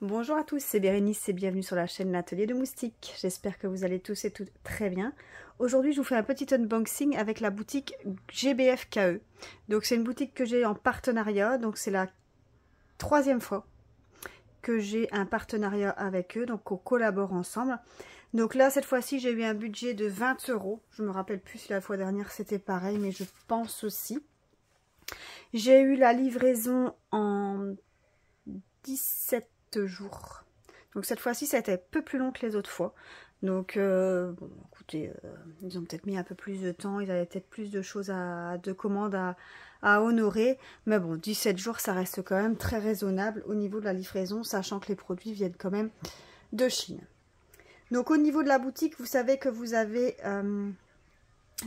Bonjour à tous, c'est Bérénice et bienvenue sur la chaîne L'Atelier de Moustiques. J'espère que vous allez tous et toutes très bien. Aujourd'hui, je vous fais un petit unboxing avec la boutique GBFKE. Donc, c'est une boutique que j'ai en partenariat. Donc, c'est la troisième fois que j'ai un partenariat avec eux. Donc, on collabore ensemble. Donc là, cette fois-ci, j'ai eu un budget de 20 €. Je me rappelle plus si la fois dernière c'était pareil, mais je pense aussi. J'ai eu la livraison en 17 jours. Donc cette fois-ci, ça a été un peu plus long que les autres fois. Donc, bon, écoutez, ils ont peut-être mis un peu plus de temps. Ils avaient peut-être plus de choses, de commandes à honorer. Mais bon, 17 jours, ça reste quand même très raisonnable au niveau de la livraison, sachant que les produits viennent quand même de Chine. Donc au niveau de la boutique, vous savez que vous avez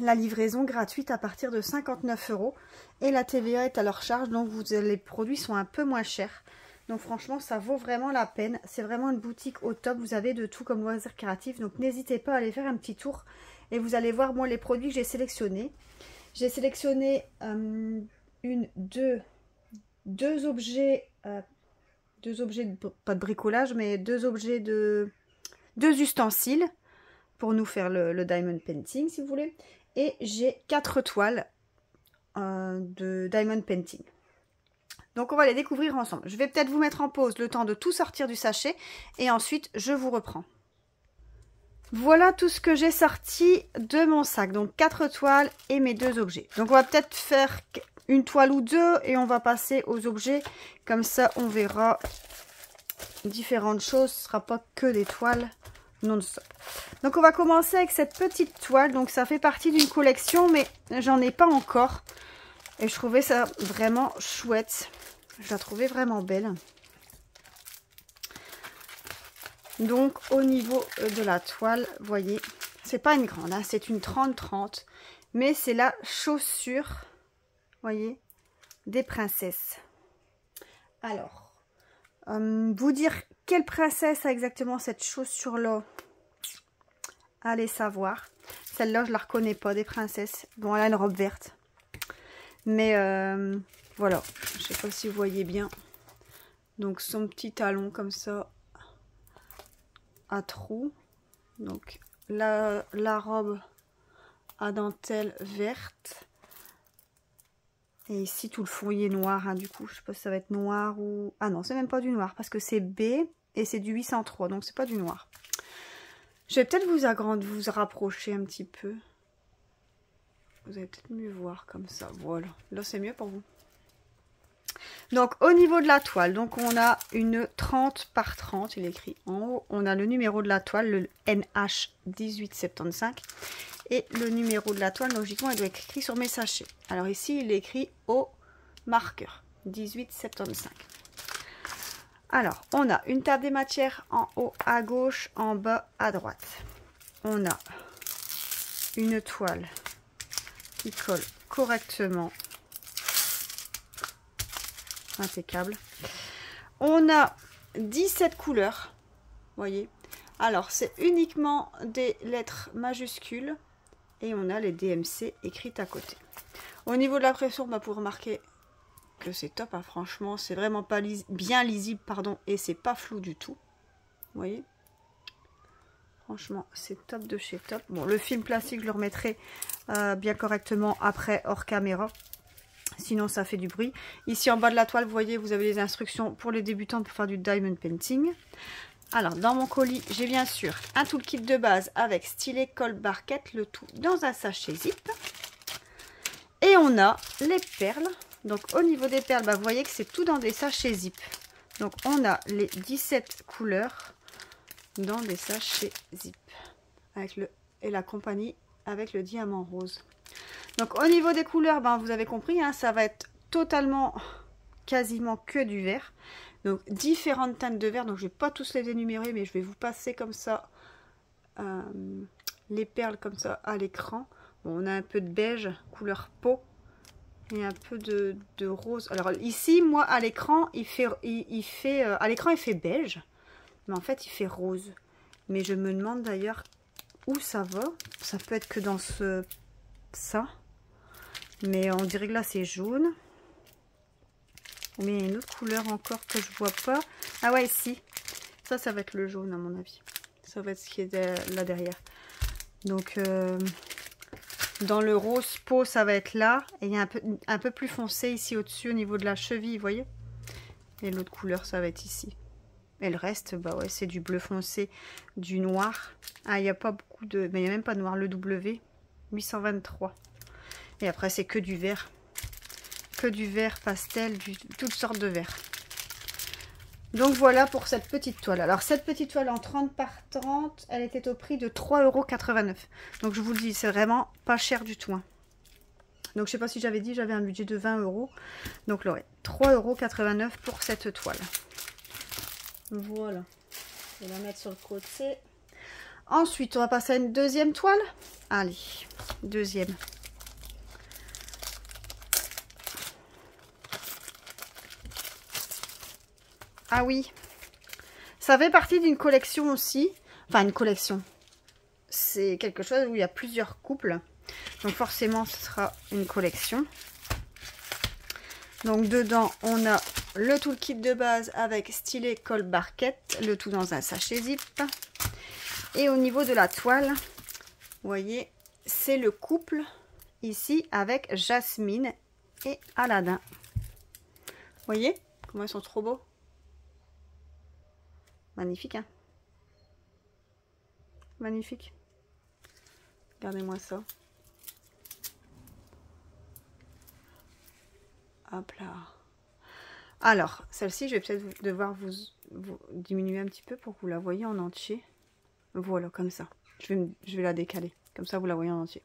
la livraison gratuite à partir de 59 € et la TVA est à leur charge, donc les produits sont un peu moins chers. Donc franchement, ça vaut vraiment la peine. C'est vraiment une boutique au top. Vous avez de tout comme loisirs créatifs. Donc n'hésitez pas à aller faire un petit tour. Et vous allez voir, moi, les produits que j'ai sélectionnés. J'ai sélectionné deux objets, pas de bricolage, mais deux ustensiles pour nous faire le diamond painting, si vous voulez. Et j'ai 4 toiles de diamond painting. Donc on va les découvrir ensemble. Je vais peut-être vous mettre en pause le temps de tout sortir du sachet et ensuite je vous reprends. Voilà tout ce que j'ai sorti de mon sac. Donc 4 toiles et mes 2 objets. Donc on va peut-être faire une toile ou deux et on va passer aux objets. Comme ça on verra différentes choses. Ce ne sera pas que des toiles non-stop. Donc on va commencer avec cette petite toile. Donc ça fait partie d'une collection mais j'en ai pas encore. Et je trouvais ça vraiment chouette. Je la trouvais vraiment belle. Donc au niveau de la toile, vous voyez, c'est pas une grande, hein, c'est une 30-30. Mais c'est la chaussure, voyez, des princesses. Alors, vous dire quelle princesse a exactement cette chaussure-là, allez savoir. Celle-là, je la reconnais pas, des princesses. Bon, elle a une robe verte. Mais voilà, je sais pas si vous voyez bien. Donc son petit talon comme ça à trous. Donc la robe à dentelle verte. Et ici tout le fond il est noir, hein, du coup. Je sais pas si ça va être noir ou... Ah non, c'est même pas du noir parce que c'est B et c'est du 803. Donc c'est pas du noir. Je vais peut-être vous rapprocher un petit peu. Vous allez peut-être mieux voir comme ça. Voilà. Là, c'est mieux pour vous. Donc, au niveau de la toile, donc on a une 30 par 30. Il est écrit en haut. On a le numéro de la toile, le NH1875. Et le numéro de la toile, logiquement, il doit être écrit sur mes sachets. Alors ici, il est écrit au marqueur. 1875. Alors, on a une table des matières en haut à gauche, en bas à droite. On a une toile qui colle correctement, impeccable. On a 17 couleurs, voyez. Alors c'est uniquement des lettres majuscules et on a les DMC écrites à côté. Au niveau de la pression, bah, pour remarquer que c'est top, hein, franchement c'est vraiment pas bien lisible, pardon, et c'est pas flou du tout, vous voyez. Franchement, c'est top de chez top. Bon, le film plastique, je le remettrai bien correctement après, hors caméra. Sinon, ça fait du bruit. Ici, en bas de la toile, vous voyez, vous avez les instructions pour les débutants pour faire du diamond painting. Alors, dans mon colis, j'ai bien sûr un toolkit de base avec stylet, colle, barquette, le tout dans un sachet zip. Et on a les perles. Donc, au niveau des perles, bah, vous voyez que c'est tout dans des sachets zip. Donc, on a les 17 couleurs dans des sachets zip avec et la compagnie avec le diamant rose. Donc au niveau des couleurs, ben, vous avez compris, hein, ça va être totalement quasiment que du vert. Donc différentes teintes de vert, donc je vais pas tous les énumérer, mais je vais vous passer comme ça les perles comme ça à l'écran. Bon, on a un peu de beige couleur peau et un peu de rose. Alors ici, moi à l'écran il fait beige. Mais en fait, il fait rose. Mais je me demande d'ailleurs où ça va. Ça peut être que dans ça. Mais on dirait que là, c'est jaune. Mais il y a une autre couleur encore que je vois pas. Ah ouais, ici. Ça va être le jaune à mon avis. Ça va être ce qui est là derrière. Donc, dans le rose peau, ça va être là. Et il y a un peu plus foncé ici au-dessus, au niveau de la cheville, vous voyez. Et l'autre couleur, ça va être ici. Et le reste, bah ouais, c'est du bleu foncé, du noir. Ah, il n'y a pas beaucoup de... Mais il n'y a même pas de noir. Le W, 823. Et après, c'est que du vert. Que du vert pastel, toutes sortes de verts. Donc voilà pour cette petite toile. Alors cette petite toile en 30 par 30, elle était au prix de 3,89 €. Donc je vous le dis, c'est vraiment pas cher du tout. Hein. Donc je sais pas si j'avais dit, j'avais un budget de 20 €. Donc là, ouais, 3,89 € pour cette toile. Voilà. Je vais la mettre sur le côté. Ensuite, on va passer à une deuxième toile. Allez, deuxième. Ah oui, ça fait partie d'une collection aussi. Enfin, une collection. C'est quelque chose où il y a plusieurs couples. Donc forcément, ce sera une collection. Donc dedans, on a le toolkit de base avec stylet, colle, barquette. Le tout dans un sachet zip. Et au niveau de la toile, vous voyez, c'est le couple ici avec Jasmine et Aladdin. Vous voyez comment ils sont trop beaux? Magnifique, hein? Magnifique. Regardez-moi ça. Hop là. Alors, celle-ci, je vais peut-être devoir vous diminuer un petit peu pour que vous la voyez en entier. Voilà, comme ça. Je vais la décaler. Comme ça, vous la voyez en entier.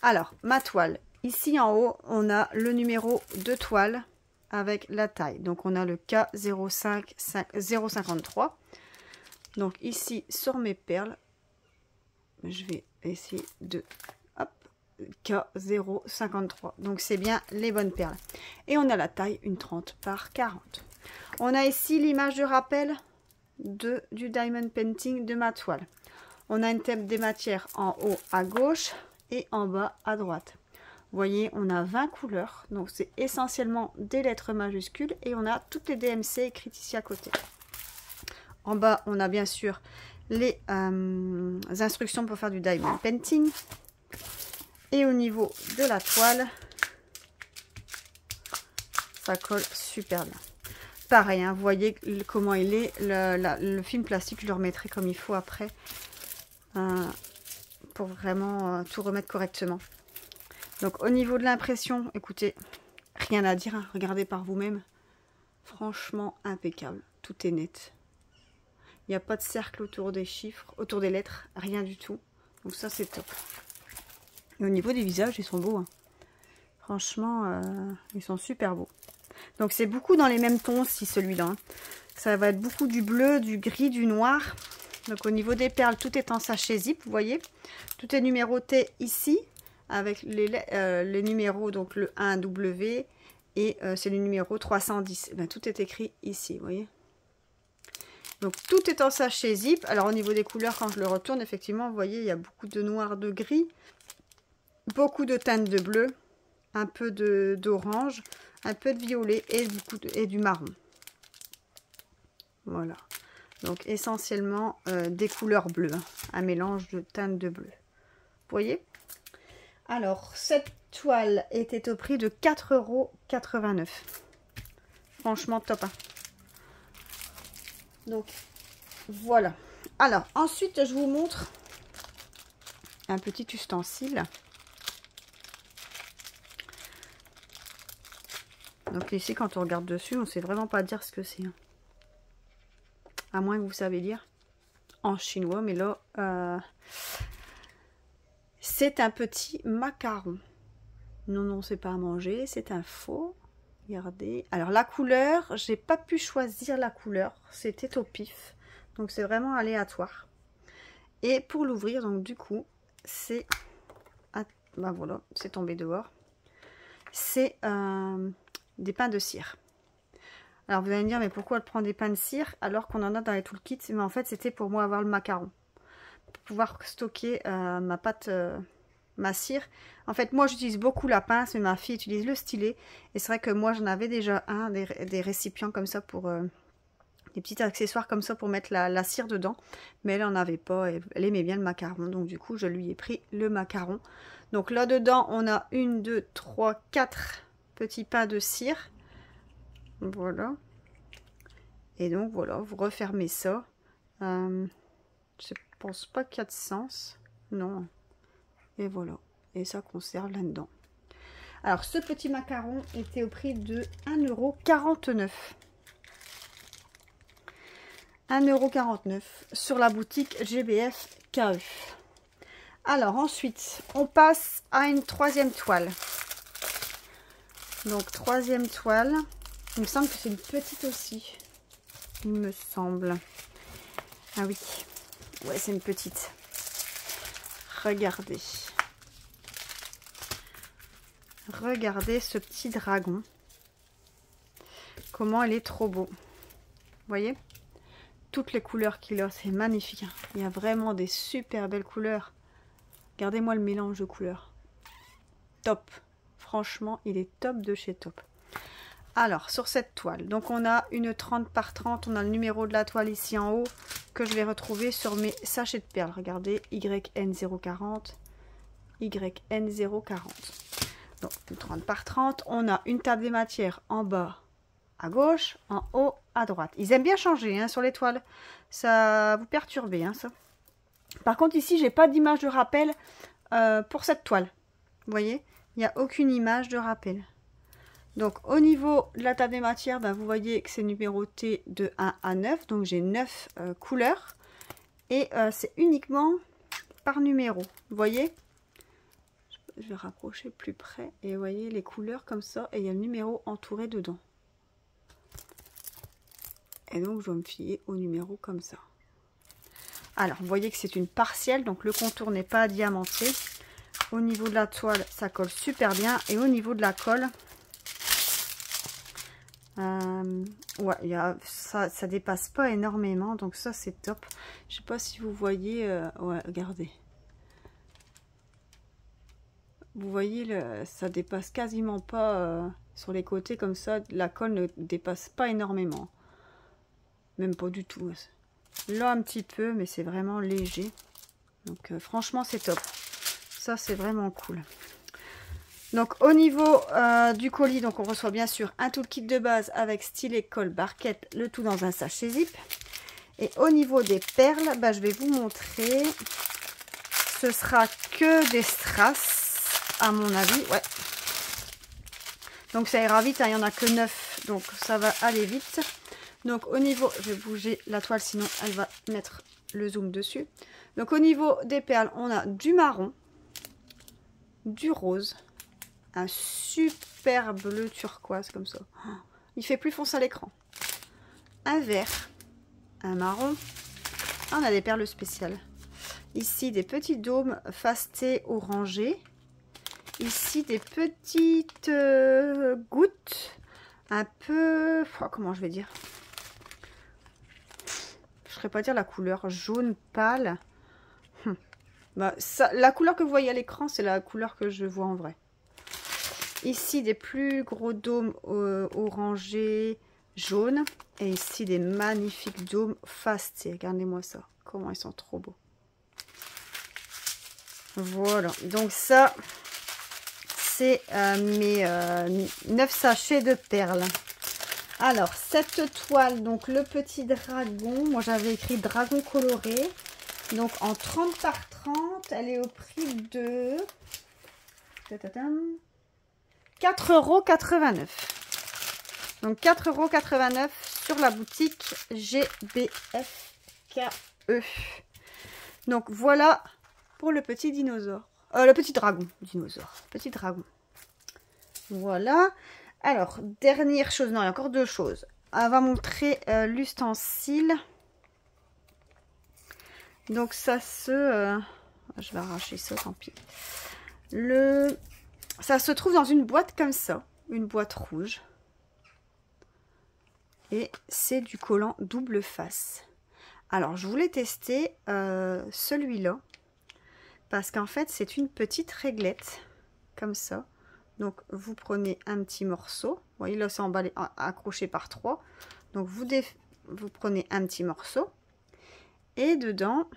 Alors, ma toile. Ici, en haut, on a le numéro de toile avec la taille. Donc, on a le K053. Donc, ici, sur mes perles, je vais essayer de... Hop, K053. Donc, c'est bien les bonnes perles. Et on a la taille, une 30 par 40. On a ici l'image de rappel du diamond painting de ma toile. On a une thème des matières en haut à gauche et en bas à droite. Vous voyez, on a 20 couleurs. Donc, c'est essentiellement des lettres majuscules. Et on a toutes les DMC écrites ici à côté. En bas, on a bien sûr les instructions pour faire du diamond painting. Et au niveau de la toile, ça colle super bien. Pareil, hein, vous voyez comment il est. Le film plastique, je le remettrai comme il faut après. Pour vraiment tout remettre correctement. Donc au niveau de l'impression, écoutez, rien à dire, hein, regardez par vous-même. Franchement impeccable, tout est net. Il n'y a pas de cercle autour des chiffres, autour des lettres, rien du tout. Donc ça c'est top. Et au niveau des visages, ils sont beaux. Hein. Franchement, ils sont super beaux. Donc c'est beaucoup dans les mêmes tons aussi celui-là. Hein. Ça va être beaucoup du bleu, du gris, du noir. Donc au niveau des perles, tout est en sachet zip, vous voyez. Tout est numéroté ici, avec les numéros, donc le 1W et c'est le numéro 310. Et bien, tout est écrit ici, vous voyez. Donc tout est en sachet zip. Alors au niveau des couleurs, quand je le retourne, effectivement, vous voyez, il y a beaucoup de noir, de gris, beaucoup de teintes de bleu, un peu d'orange, un peu de violet et du marron. Voilà. Donc essentiellement des couleurs bleues, hein, un mélange de teintes de bleu. Vous voyez? Alors cette toile était au prix de 4,89 €. Franchement top. Hein. Donc voilà. Alors ensuite je vous montre un petit ustensile. Donc ici quand on regarde dessus, on ne sait vraiment pas dire ce que c'est. Hein. À moins que vous savez lire en chinois, mais là, c'est un petit macaron. Non, c'est pas à manger, c'est un faux. Regardez. Alors la couleur, j'ai pas pu choisir la couleur, c'était au pif. Donc c'est vraiment aléatoire. Et pour l'ouvrir, donc du coup, c'est... ben voilà, c'est tombé dehors. C'est des pains de cire. Alors vous allez me dire, mais pourquoi elle prend des pains de cire alors qu'on en a dans les toolkits? Mais en fait, c'était pour moi avoir le macaron. Pour pouvoir stocker ma pâte, ma cire. En fait, moi j'utilise beaucoup la pince, mais ma fille utilise le stylet. Et c'est vrai que moi j'en avais déjà des récipients comme ça pour des petits accessoires comme ça pour mettre la cire dedans. Mais elle en avait pas, elle aimait bien le macaron. Donc du coup, je lui ai pris le macaron. Donc là-dedans, on a 1, 2, 3, 4 petits pains de cire. Voilà. Et donc voilà, vous refermez ça. Je pense pas qu'il y a de sens. Non. Et voilà. Et ça conserve là-dedans. Alors, ce petit macaron était au prix de 1,49 €. 1,49 € sur la boutique GBF KE. Alors, ensuite, on passe à une troisième toile. Donc, troisième toile. Il me semble que c'est une petite aussi. Il me semble. Ah oui. Ouais, c'est une petite. Regardez. Regardez ce petit dragon. Comment il est trop beau. Vous voyez? Toutes les couleurs qu'il a, c'est magnifique. Il y a vraiment des super belles couleurs. Regardez-moi le mélange de couleurs. Top. Franchement, il est top de chez top. Alors, sur cette toile, donc on a une 30 par 30. On a le numéro de la toile ici en haut que je vais retrouver sur mes sachets de perles. Regardez, YN040, YN040. Donc, une 30 par 30. On a une table des matières en bas à gauche, en haut à droite. Ils aiment bien changer hein, sur les toiles. Ça vous perturbe, hein, ça. Par contre, ici, j'ai pas d'image de rappel pour cette toile. Vous voyez, il n'y a aucune image de rappel. Donc, au niveau de la table des matières, ben, vous voyez que c'est numéroté de 1 à 9. Donc, j'ai 9 couleurs. Et c'est uniquement par numéro. Vous voyez? Je vais rapprocher plus près. Et vous voyez les couleurs comme ça. Et il y a le numéro entouré dedans. Et donc, je vais me fier au numéro comme ça. Alors, vous voyez que c'est une partielle. Donc, le contour n'est pas diamanté. Au niveau de la toile, ça colle super bien. Et au niveau de la colle... ouais, ça dépasse pas énormément, donc ça c'est top. Je sais pas si vous voyez, ouais, regardez. Vous voyez, ça dépasse quasiment pas sur les côtés comme ça. La colle ne dépasse pas énormément, même pas du tout. Là un petit peu, mais c'est vraiment léger. Donc franchement c'est top. Ça c'est vraiment cool. Donc au niveau du colis, donc on reçoit bien sûr un toolkit de base avec stylet, colle, barquette, le tout dans un sachet zip. Et au niveau des perles, bah, je vais vous montrer. Ce sera que des strass, à mon avis. Ouais. Donc ça ira vite, hein, il n'y en a que 9, donc ça va aller vite. Donc au niveau, je vais bouger la toile, sinon elle va mettre le zoom dessus. Donc au niveau des perles, on a du marron, du rose, un super bleu turquoise comme ça. Il fait plus foncé à l'écran. Un vert, un marron. Ah, on a des perles spéciales. Ici, des petits dômes fastés orangés. Ici, des petites gouttes. Un peu... Oh, comment je vais dire? Je ne saurais pas dire la couleur. Jaune pâle. Bah, ça, la couleur que vous voyez à l'écran, c'est la couleur que je vois en vrai. Ici, des plus gros dômes orangés, jaunes. Et ici, des magnifiques dômes fastés. Regardez-moi ça. Comment ils sont trop beaux. Voilà. Donc ça, c'est mes 9 sachets de perles. Alors, cette toile, donc le petit dragon. Moi, j'avais écrit dragon coloré. Donc, en 30 par 30, elle est au prix de... 4,89 €. Donc 4,89 € sur la boutique GBF KE. Donc voilà pour le petit dinosaure. Le petit dragon. Dinosaure. Petit dragon. Voilà. Alors, dernière chose. Non, il y a encore deux choses. On va montrer l'ustensile. Donc ça se... je vais arracher ça, tant pis. Ça se trouve dans une boîte comme ça, une boîte rouge. Et c'est du collant double face. Alors, je voulais tester celui-là. Parce qu'en fait, c'est une petite réglette, comme ça. Donc, vous prenez un petit morceau. Vous voyez, là, c'est emballé, accroché par 3. Donc, vous vous prenez un petit morceau. Et dedans,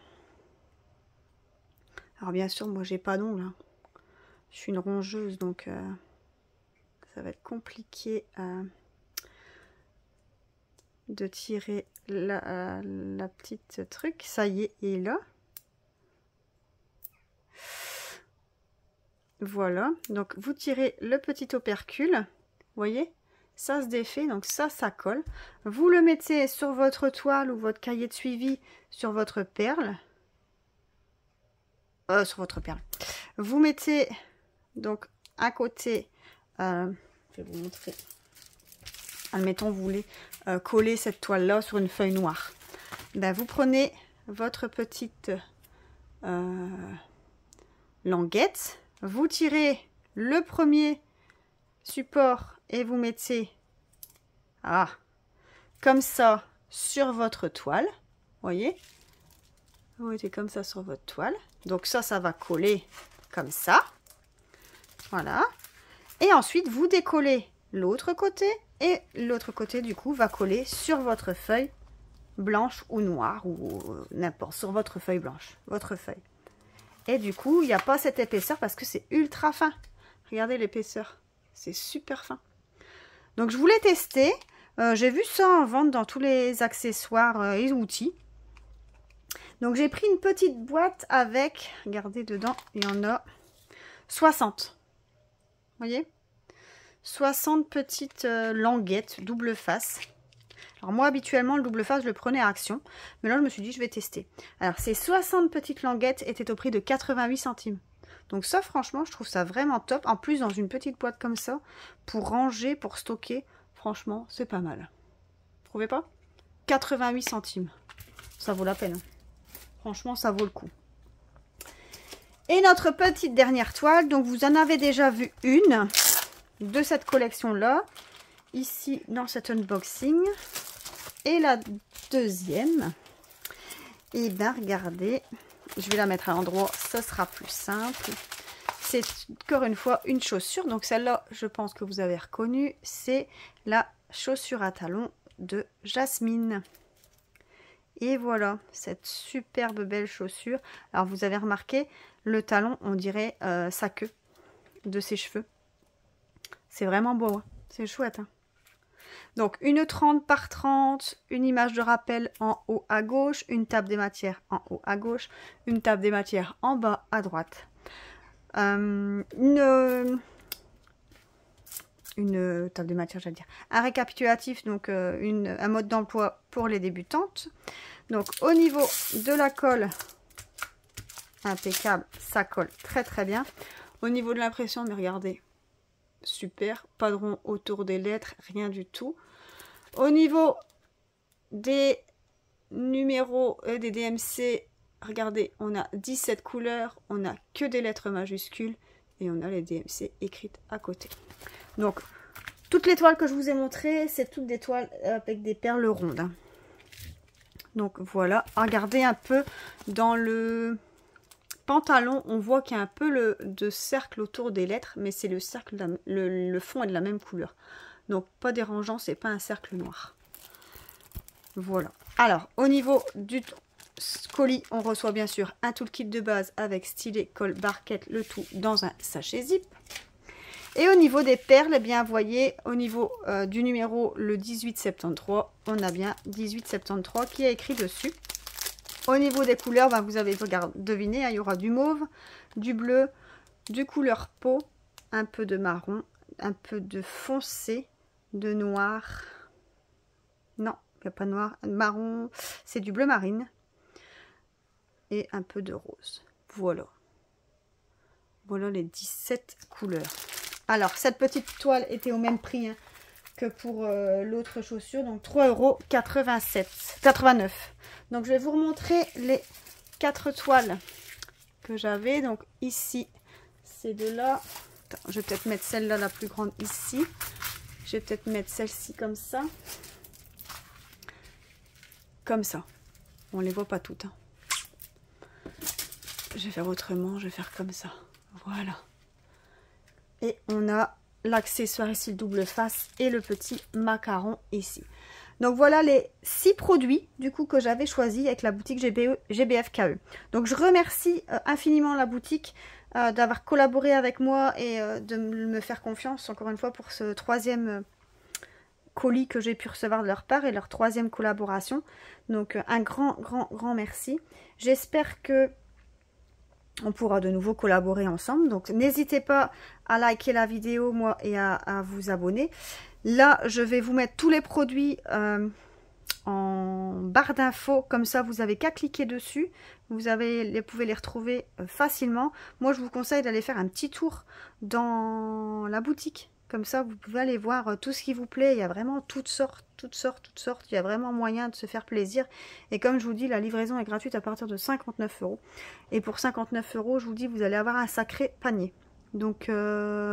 alors bien sûr, moi j'ai pas d'ongles. Hein. Je suis une rongeuse, donc ça va être compliqué de tirer la petite truc. Ça y est, il est là. Voilà, donc vous tirez le petit opercule, vous voyez, ça se défait, donc ça colle. Vous le mettez sur votre toile ou votre cahier de suivi, sur votre perle. Vous mettez donc à côté, je vais vous montrer. Admettons, vous voulez coller cette toile-là sur une feuille noire. Ben, vous prenez votre petite languette. Vous tirez le premier support et vous mettez comme ça sur votre toile. Voyez, vous mettez comme ça sur votre toile. Donc ça va coller comme ça. Voilà. Et ensuite, vous décollez l'autre côté et l'autre côté, du coup, va coller sur votre feuille blanche ou noire ou n'importe, sur votre feuille blanche, votre feuille. Et du coup, il n'y a pas cette épaisseur parce que c'est ultra fin. Regardez l'épaisseur. C'est super fin. Donc, je voulais tester. J'ai vu ça en vente dans tous les accessoires et outils. Donc, j'ai pris une petite boîte avec, regardez dedans, il y en a 60. Vous voyez? 60 petites languettes double face. Alors moi, habituellement, le double face, je le prenais à Action. Mais là, je me suis dit, je vais tester. Alors, ces 60 petites languettes étaient au prix de 88 centimes. Donc ça, franchement, je trouve ça vraiment top. En plus, dans une petite boîte comme ça, pour ranger, pour stocker, franchement, c'est pas mal. Vous trouvez pas? 88 centimes. Ça vaut la peine. Franchement, ça vaut le coup. Et notre petite dernière toile. Donc, vous en avez déjà vu une de cette collection-là. Ici, dans cet unboxing. Et la deuxième, et bien regardez, je vais la mettre à l'endroit, ça sera plus simple. C'est encore une fois une chaussure, donc celle-là, je pense que vous avez reconnu, c'est la chaussure à talons de Jasmine. Et voilà, cette superbe belle chaussure. Alors vous avez remarqué, le talon, on dirait sa queue de ses cheveux. C'est vraiment beau, hein. C'est chouette, hein. Donc, une 30 par 30, une image de rappel en haut à gauche, une table des matières en haut à gauche, une table des matières en bas à droite. Une table des matières, j'allais dire. Un récapitulatif, donc un mode d'emploi pour les débutantes. Donc, au niveau de la colle, impeccable, ça colle très très bien. Au niveau de l'impression, mais regardez, super, pas de rond autour des lettres, rien du tout. Au niveau des numéros des DMC, regardez, on a 17 couleurs, on a que des lettres majuscules et on a les DMC écrites à côté. Donc, toutes les toiles que je vous ai montrées, c'est toutes des toiles avec des perles rondes, hein. Donc voilà, regardez un peu dans le pantalon, on voit qu'il y a un peu de cercle autour des lettres, mais c'est le cercle, le fond est de la même couleur. Donc pas dérangeant, c'est pas un cercle noir. Voilà. Alors, au niveau du colis, on reçoit bien sûr un toolkit de base avec stylet, colle, barquette, le tout dans un sachet zip. Et au niveau des perles, eh bien, vous voyez, au niveau du numéro, le 1873, on a bien 1873 qui est écrit dessus. Au niveau des couleurs, ben, vous avez deviné, hein, il y aura du mauve, du bleu, du couleur peau, un peu de marron, un peu de foncé, de noir. Non, il n'y a pas de noir. Marron, c'est du bleu marine. Et un peu de rose. Voilà. Voilà les 17 couleurs. Alors, cette petite toile était au même prix, hein, que pour l'autre chaussure. Donc, 3,89 €. Donc, je vais vous remontrer les 4 toiles que j'avais. Donc, ici, ces deux-là. Je vais peut-être mettre celle-là, la plus grande, ici. Je vais peut-être mettre celle-ci comme ça. Comme ça. On les voit pas toutes, hein. Je vais faire autrement. Je vais faire comme ça. Voilà. Et on a l'accessoire ici, le double face, et le petit macaron ici. Donc voilà les 6 produits du coup que j'avais choisis avec la boutique GBFKE. Donc je remercie infiniment la boutique d'avoir collaboré avec moi et de me faire confiance encore une fois pour ce 3e colis que j'ai pu recevoir de leur part et leur 3e collaboration. Donc un grand merci. J'espère que on pourra de nouveau collaborer ensemble. Donc n'hésitez pas à liker la vidéo moi et à vous abonner. Là je vais vous mettre tous les produits en barre d'infos, comme ça vous avez qu'à cliquer dessus, vous pouvez les retrouver facilement. Moi je vous conseille d'aller faire un petit tour dans la boutique, comme ça vous pouvez aller voir tout ce qui vous plaît. Il y a vraiment toutes sortes, il y a vraiment moyen de se faire plaisir. Et comme je vous dis, la livraison est gratuite à partir de 59 €. Et pour 59 €, je vous dis, vous allez avoir un sacré panier. Donc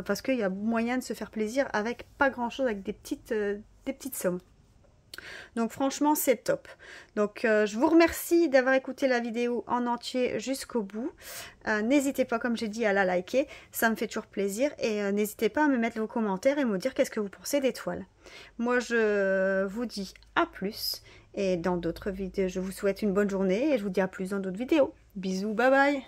parce qu'il y a moyen de se faire plaisir avec pas grand chose, avec des petites sommes. Donc franchement c'est top. Donc je vous remercie d'avoir écouté la vidéo en entier jusqu'au bout. N'hésitez pas, comme j'ai dit, à la liker, ça me fait toujours plaisir. Et n'hésitez pas à me mettre vos commentaires et me dire qu'est-ce que vous pensez des toiles. Moi je vous dis à plus, et dans d'autres vidéos je vous souhaite une bonne journée et je vous dis à plus dans d'autres vidéos. Bisous, bye bye.